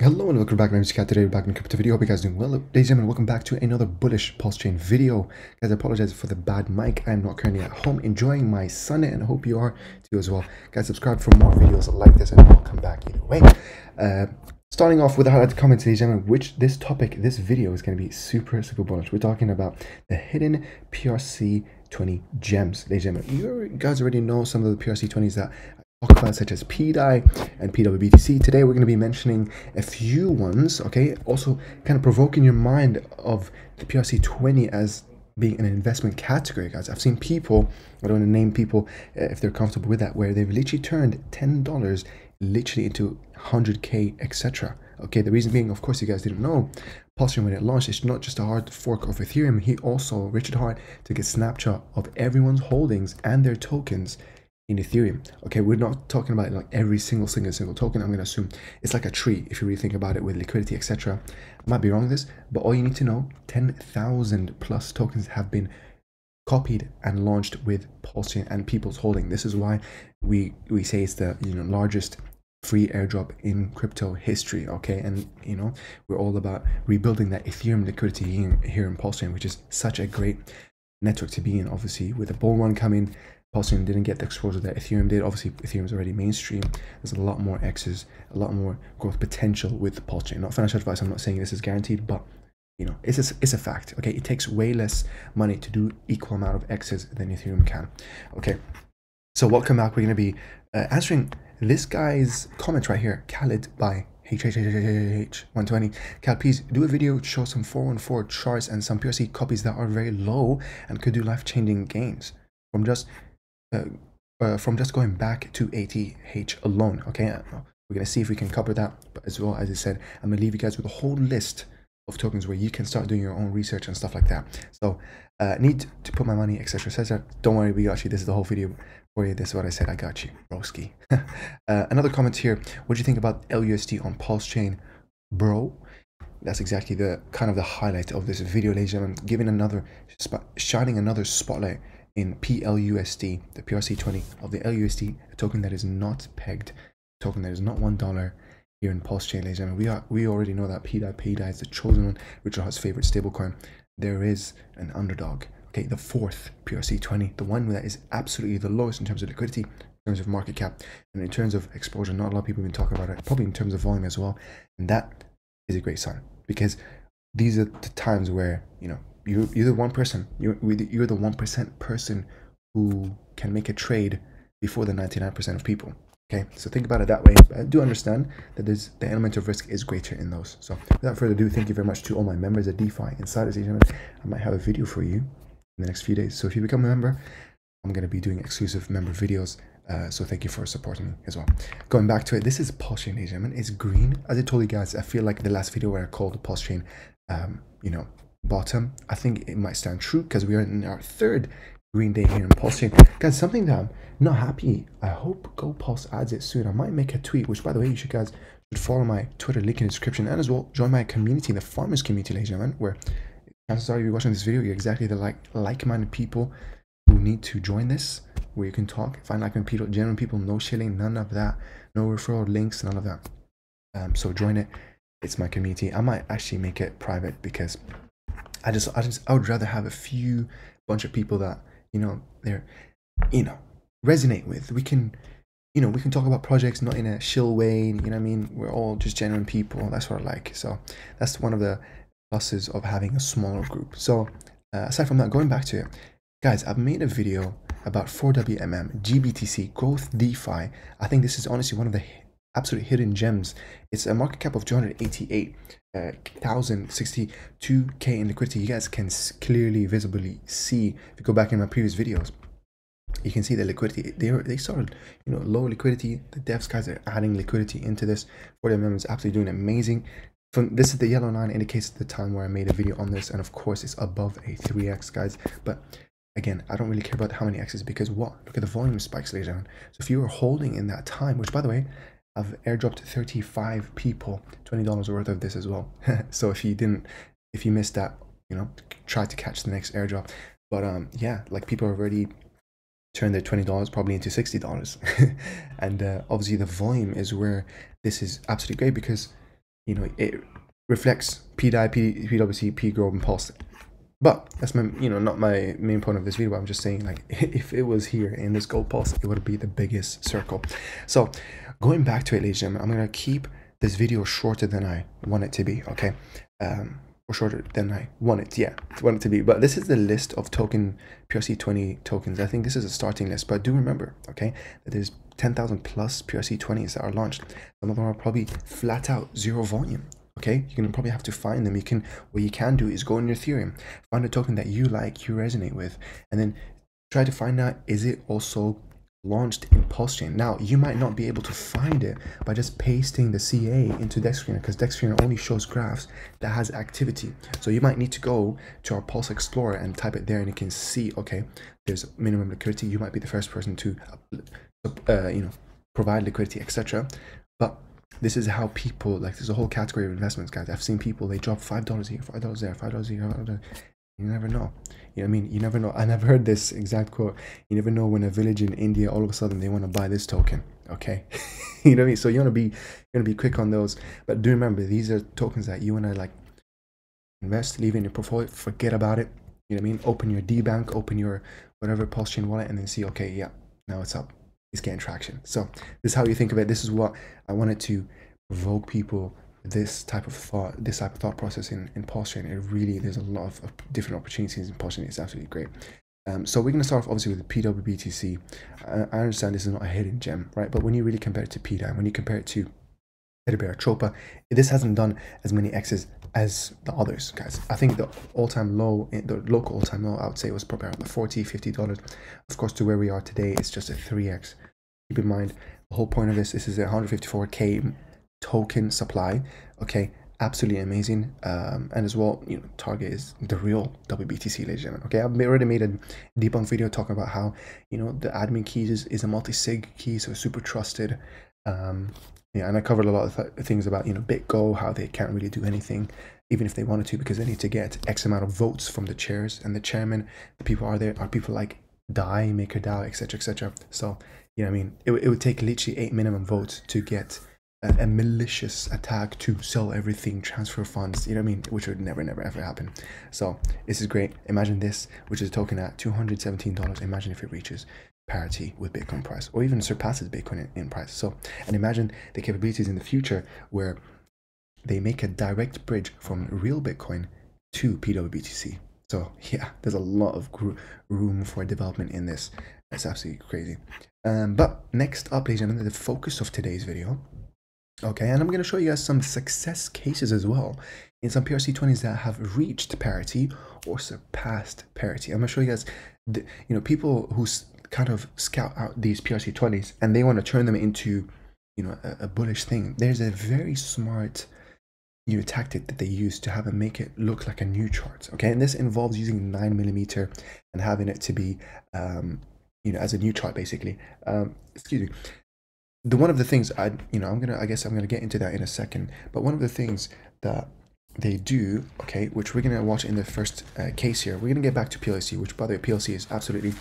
Hello and welcome back. My name is Kat. Today we're back in a crypto video. Hope you guys are doing well. Ladies and gentlemen, welcome back to another bullish PulseChain video. Guys, I apologize for the bad mic. I'm not currently at home enjoying my Sunday, and I hope you are too as well. Guys, subscribe for more videos like this, and I'll come back either way. Starting off with a highlighted comment, ladies and gentlemen, which this video is going to be super bullish. We're talking about the hidden PRC20 gems, ladies and gentlemen. You guys already know some of the PRC20s that talk about, such as pDY and pWBTC. Today we're going to be mentioning a few ones, okay? Also kind of provoking your mind of the PRC20 as being an investment category, guys. I've seen people, I don't want to name people if they're comfortable with that, where they've literally turned $10 literally into 100k, etc. Okay, the reason being, of course, you guys didn't know, PulseChain, when it launched, it's not just a hard fork of Ethereum. He also, Richard Hart, took a snapshot of everyone's holdings and their tokens in Ethereum. Okay, we're not talking about like every single token. I'm going to assume it's like a tree if you really think about it, with liquidity, etc. I might be wrong with this, but all you need to know, 10,000 plus tokens have been copied and launched with PulseChain and people's holding. This is why we say it's the largest free airdrop in crypto history. Okay, and we're all about rebuilding that Ethereum liquidity here in PulseChain, which is such a great network to be in. Obviously, with the bull run coming, PulseChain didn't get the exposure that Ethereum did. Obviously, Ethereum's already mainstream. There's a lot more X's, a lot more growth potential with PulseChain. Not financial advice. I'm not saying this is guaranteed, but it's a fact. Okay, it takes way less money to do equal amount of X's than Ethereum can. Okay, so welcome back. We're going to be answering this guy's comment right here, Khalid by H120. Cal, please do a video to show some 414 charts and some PRC copies that are very low and could do life-changing gains from just going back to ATH alone. Okay, we're gonna see if we can cover that, but as well, as I said, I'm gonna leave you guys with a whole list of tokens where you can start doing your own research and stuff like that. So need to put my money, etc. Don't worry, we got you. This is the whole video for you. This is what I said. I got you, broski. Another comment here. What do you think about LUSD on PulseChain, bro? That's exactly the kind of the highlight of this video, ladies and gentlemen. Giving shining another spotlight in pLUSD, the PRC20 of the LUSD, a token that is not pegged, a token that is not $1 here in PulseChain, ladies and gentlemen. We already know that pDY is the chosen one, Richard Hart's favorite stablecoin. There is an underdog, okay, the fourth PRC20, the one that is absolutely the lowest in terms of liquidity, in terms of market cap, and in terms of exposure. Not a lot of people have been talking about it, probably in terms of volume as well, and that is a great sign, because these are the times where you're the one person, you're the 1% person who can make a trade before the 99% of people. Okay, so think about it that way. But I do understand that the element of risk is greater in those. So without further ado, thank you very much to all my members at DeFi Insider. I might have a video for you in the next few days. So if you become a member, I'm going to be doing exclusive member videos. So thank you for supporting me as well. Going back to it, this is PulseChain, ladies and gentlemen. It's green. As I told you guys, I feel like the last video where I called the PulseChain, bottom, I think it might stand true, because we are in our third green day here in PulseChain. Guys, something that I'm not happy, I hope GoPulse adds it soon. I might make a tweet, which, by the way, you guys should follow my Twitter, link in the description, and as well join my community, the farmers community, ladies and gentlemen, where chances are you're watching this video, you're exactly the like-minded people who need to join this, where you can talk, find like-minded people, genuine people, no shilling, none of that, no referral links, none of that. So join it. It's my community. I might actually make it private, because I would rather have a few bunch of people that they're resonate with. We can talk about projects not in a shill way, what I mean? We're all just genuine people. That's what I like. So that's one of the pluses of having a smaller group. So aside from that, going back to it, guys, I've made a video about 4WMM, GBTC, growth DeFi. I think this is honestly one of the absolute hidden gems. It's a market cap of 288,062k in liquidity. You guys can clearly, visibly see, if you go back in my previous videos, you can see the liquidity. They started low liquidity. The devs guys are adding liquidity into this. 4WMM is absolutely doing amazing. This is the yellow line, indicates the time where I made a video on this, and of course it's above a 3x, guys. But again, I don't really care about how many x's, because look at the volume spikes later on. So if you were holding in that time, which, by the way, I've airdropped 35 people $20 worth of this as well. So if you missed that, try to catch the next airdrop. But yeah, like, people have already turned their $20 probably into $60. And obviously the volume is where this is absolutely great, because you know, it reflects pDI, pWBTC, pGrow, and Pulse. But that's my, you know, not my main point of this video. But I'm just saying, like, if it was here in this gold pulse, it would be the biggest circle. So going back to it, ladies and gentlemen, I'm gonna keep this video shorter than I want it to be. Okay, or shorter than I want it to be. But this is the list of token PRC20 tokens. I think this is a starting list, but do remember, okay, that there's 10,000 plus PRC20s that are launched. Some of them are probably flat out zero volume. Okay, you're gonna probably have to find them. What you can do is go in your Ethereum, find a token that you like, you resonate with, and then try to find out, is it also launched in PulseChain? Now, you might not be able to find it by just pasting the CA into DexScreener, because DexScreener only shows graphs that has activity. So you might need to go to our Pulse Explorer and type it there, and you can see, okay, there's minimum liquidity. You might be the first person to, you know, provide liquidity, etc. But this is how people, like, there's a whole category of investments, guys. I've seen people, they drop $5 here, $5 there, $5 here, $5. You never know. You know what I mean? You never know. I never heard this exact quote. You never know when a village in India, all of a sudden, they want to buy this token. Okay, you know what I mean? So you want to be quick on those. But do remember, these are tokens that you want to, like, invest, leave in your portfolio, forget about it. You know what I mean? Open your D bank, open your whatever PulseChain wallet, and then see, okay, yeah, now it's up. It's getting traction. So this is how you think of it. This is what I wanted to provoke people, this type of thought process in PulseChain. It really, there's a lot of different opportunities in PulseChain. It's absolutely great. So we're going to start off obviously with the pWBTC. I understand this is not a hidden gem, right? But when you really compare it to pDI, when you compare it to Bear, Tropa, this hasn't done as many X's as the others, guys. I think the all-time low, the local all-time low, I would say, was probably around the $40, $50. Of course, to where we are today, it's just a 3x. Keep in mind, the whole point of this is a 154k token supply. Okay, absolutely amazing. And as well, you know, Target is the real WBTC, ladies and gentlemen. Okay, I've already made a debunk video talking about how, you know, the admin keys is a multi-sig key, so super trusted. Yeah, and I covered a lot of things about, you know, BitGo, how they can't really do anything, even if they wanted to, because they need to get X amount of votes from the chairs and the chairman. The people are people like MakerDAO, etc., etc. So, you know what I mean? It would take literally 8 minimum votes to get a malicious attack to sell everything, transfer funds, you know what I mean? Which would never, ever happen. So this is great. Imagine this, which is a token at $217. Imagine if it reaches parity with Bitcoin price, or even surpasses Bitcoin in price. So, and imagine the capabilities in the future where they make a direct bridge from real Bitcoin to pWBTC. So yeah, there's a lot of room for development in this. That's absolutely crazy. But next up, ladies and gentlemen, the focus of today's video. Okay, and I'm going to show you guys some success cases as well in some PRC20s that have reached parity or surpassed parity. I'm going to show you guys, you know, people who kind of scout out these PRC20s and they want to turn them into, you know, a bullish thing. There's a very smart, you know, tactic that they use to have them make it look like a new chart. Okay, and this involves using 9mm and having it to be, you know, as a new chart basically. Excuse me. One of the things I guess I'm gonna get into that in a second. But one of the things that they do, okay, which we're gonna watch in the first case here, we're gonna get back to PLC, which by the way, PLC is absolutely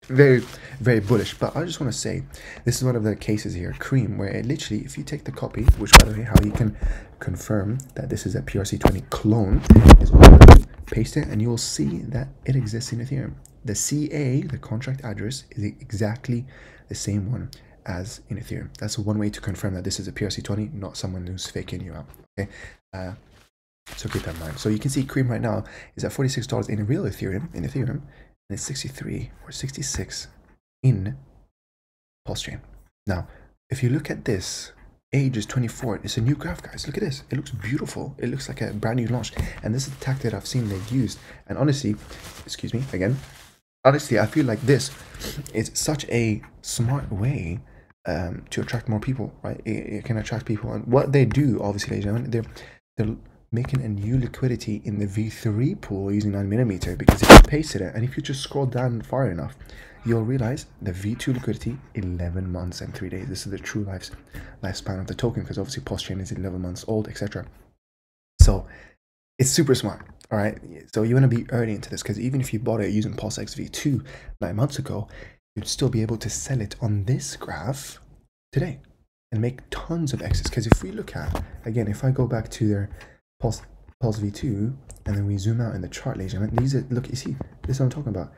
very, very bullish. But I just want to say, this is one of the cases here, Cream, where it literally, if you take the copy, which by the way, how you can confirm that this is a PRC20 clone, is also paste it, and you will see that it exists in Ethereum. The CA, the contract address, is exactly the same one as in Ethereum. That's one way to confirm that this is a PRC20, not someone who's faking you out. Okay, so keep that in mind. So you can see Cream right now is at $46 in real Ethereum, and it's 63 or 66 in PulseChain. Now, if you look at this, age is 24. It's a new graph, guys. Look at this. It looks beautiful. It looks like a brand new launch. And this is the tactic that I've seen they've used. And honestly, excuse me again. Honestly, I feel like this is such a smart way to attract more people, right? It can attract people. And what they do, obviously, ladies and gentlemen, they're making a new liquidity in the V3 pool using 9mm, because if you pasted it, and if you just scroll down far enough, you'll realize the V2 liquidity, 11 months and 3 days. This is the true lifespan of the token, because obviously PulseChain is 11 months old, etc. So it's super smart, all right? So you want to be early into this, because even if you bought it using PulseX V2 9 months ago, you'd still be able to sell it on this graph today. and make tons of X's. Because if we look at, again, if I go back to their Pulse V2 and then we zoom out in the chart, ladies and gentlemen, these are, look, you see, this is what I'm talking about.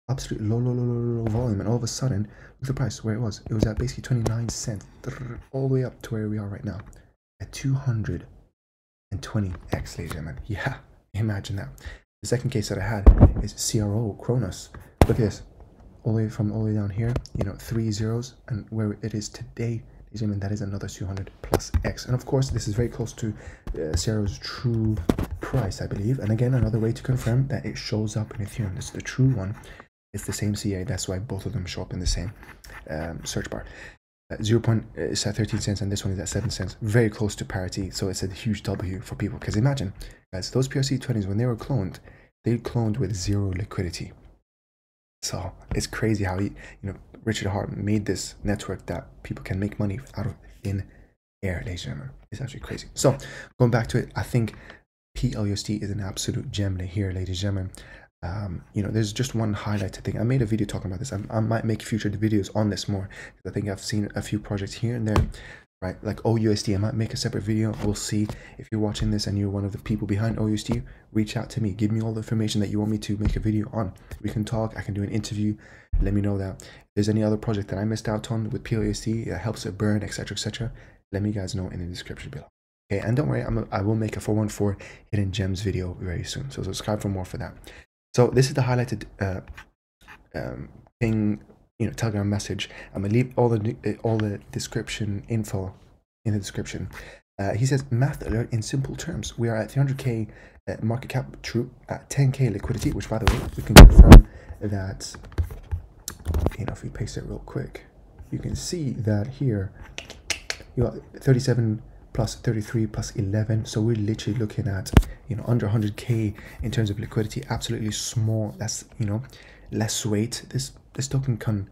Absolute low volume, and all of a sudden, look at the price where it was. It was at basically 29 cents, all the way up to where we are right now, at 220x, ladies and gentlemen. Yeah, imagine that. The second case that I had is CRO Kronos. Look at this, all the way down here, you know, 3 zeros, and where it is today, ladies and gentlemen, that is another 200+x. And of course, this is very close to CRO's true price, I believe. And again, another way to confirm that it shows up in Ethereum. This is the true one. It's the same CA, that's why both of them show up in the same search bar. 0 point is at 13 cents and this one is at 7 cents. Very close to parity, so it's a huge W for people. Because imagine, guys, those PRC20s, when they were cloned, they cloned with 0 liquidity. So it's crazy how Richard Hart made this network that people can make money out of thin air, ladies and gentlemen. It's actually crazy. So going back to it, I think pLUSD is an absolute gem here, ladies and gentlemen. There's just one highlighted thing. I made a video talking about this. I might make future videos on this more, because I think I've seen a few projects here and there, right? Like OUSD, I might make a separate video. We'll see. If you're watching this and you're one of the people behind OUSD, reach out to me. Give me all the information that you want me to make a video on. We can talk. I can do an interview. Let me know that. If there's any other project that I missed out on with pLUSD, it helps it burn, etc., etc., let me guys know in the description below. Okay, and don't worry, I will make a 414 hidden gems video very soon. So subscribe for more for that. So this is the highlighted thing, Telegram message. I'm gonna leave all the description info in the description. He says, math alert in simple terms. We are at 300k market cap, true, at 10k liquidity, which by the way, we can confirm that, if we paste it real quick, you can see that here, you got 37 plus 33 plus 11, so we're literally looking at under 100k in terms of liquidity. Absolutely small. That's less weight. This token can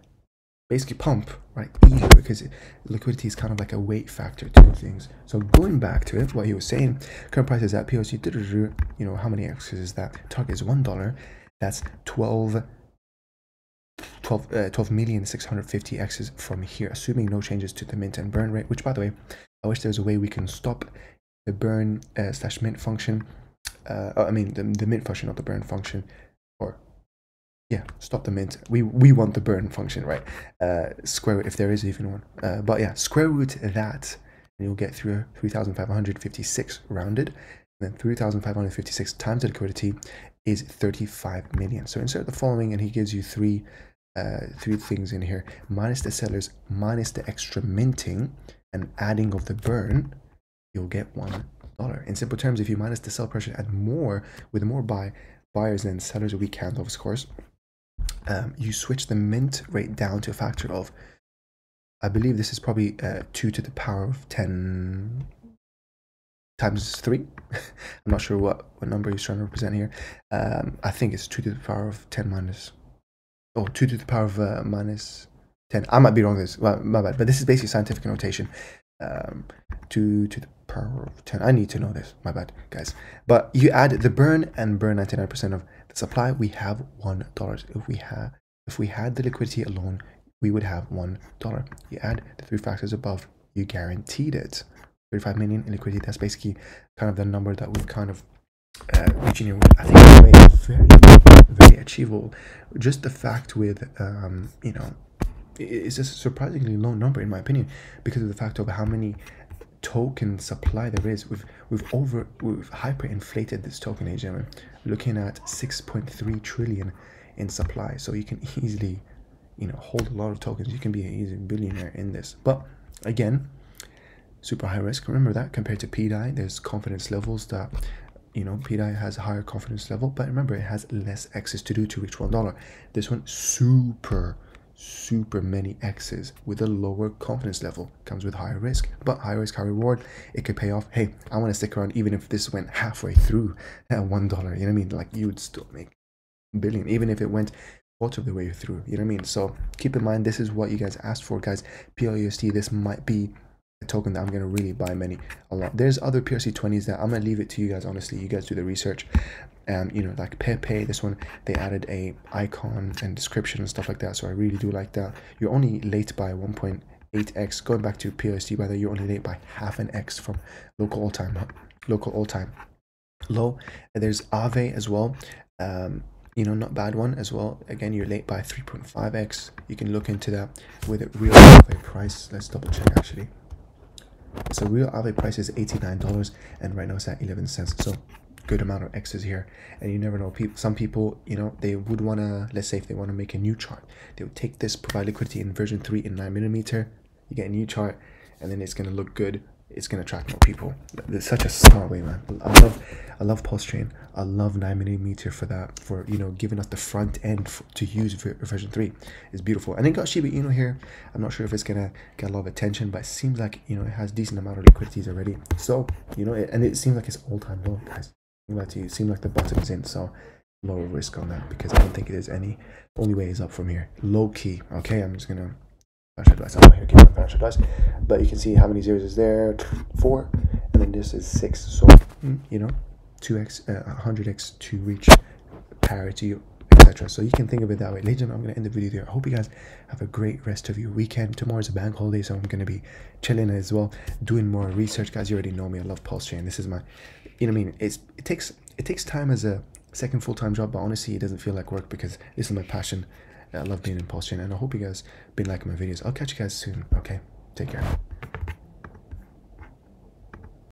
basically pump right easier, because liquidity is kind of like a weight factor to things. So going back to it, what he was saying, current price is at POC, how many X's is that? Target is $1. That's 12,650,000 X's from here, assuming no changes to the mint and burn rate, which by the way, I wish there was a way we can stop the burn / mint function. I mean the mint function, not the burn function, or yeah, stop the mint. We want the burn function, right? Square root, if there is even one. But yeah, square root that, and you'll get through 3,556 rounded. And then 3,556 times the liquidity is 35 million. So insert the following, and he gives you three things in here: minus the sellers, minus the extra minting, and adding of the burn, you'll get $1. In simple terms, if you minus the sell pressure, add more with more buyers than sellers, a weak candle, of course, you switch the mint rate down to a factor of, I believe this is probably 2 to the power of 10 times 3. I'm not sure what number he's trying to represent here. I think it's 2 to the power of 10 minus, 2 to the power of minus 10. I might be wrong with this, well, my bad, but this is basically scientific notation. 2 to the power of 10. I need to know this, my bad, guys. But you add the burn and burn 99% of the supply, we have $1. If we had the liquidity alone, we would have $1. You add the 3 factors above, you guaranteed it. 35 million in liquidity. That's basically kind of the number that we've kind of reaching here. I think it's very achievable. Just the fact with it's a surprisingly low number in my opinion, because of the fact of how many token supply there is. We've hyperinflated this token, ladies and gentlemen, looking at 6.3 trillion in supply. So you can easily hold a lot of tokens. You can be an easy billionaire in this. But again, super high risk. Remember that compared to pDAI, there's confidence levels that pDAI has a higher confidence level, but remember it has less X's to do to reach $1. This one super many X's with a lower confidence level, comes with higher risk, but high risk, high reward. It could pay off. Hey, I want to stick around even if this went halfway through at $1. You know what I mean? Like, you would still make a billion even if it went quarter of the way through. You know what I mean? So keep in mind, this is what you guys asked for, guys. pLUSD, this might be a token that I'm going to really buy a lot. There's other PRC20s that I'm going to leave it to you guys. Honestly, you guys do the research. Like pPepe, this one, they added a icon and description and stuff like that. So I really do like that. You're only late by 1.8 8x. Going back to pLUSD, by the way, you're only late by half an x from local all-time low. And there's pAAVE as well. You know, not bad one as well. Again, you're late by 3.5x. You can look into that with a real pAAVE price. Let's double check actually. So real pAAVE price is $89, and right now it's at 11 cents. So good amount of x's here. And you never know, some people, you know, they would want to, let's say if they want to make a new chart, they would take this, provide liquidity in version 3 in 9mm. You get a new chart, and then it's going to look good. It's going to attract more people. It's such a smart way, man. I love PulseChain. I love 9mm for that, for, you know, giving us the front end to use version 3. It's beautiful. And then got Shiba Inu here. I'm not sure if it's going to get a lot of attention, but it seems like, you know, it has decent amount of liquidities already. So, you know, and it seems like it's all-time low, guys. It seems like the bottom is in, so lower risk on that, because I don't think there's any. Only way is up from here. Low key. Okay, I'm just going to advice. I'm not here to give financial advice, but you can see how many zeros is there. 4, and then this is 6. So you know, 2x, 100x to reach parity, etc. So you can think of it that way. Ladies and gentlemen, I'm going to end the video there. I hope you guys have a great rest of your weekend. Tomorrow's a bank holiday, so I'm going to be chilling as well, doing more research. Guys, you already know me. I love PulseChain. This is my, you know what I mean. It takes time as a second full-time job, but honestly, it doesn't feel like work because this is my passion. I love being in PulseChain, and I hope you guys been liking my videos. I'll catch you guys soon. Okay, take care.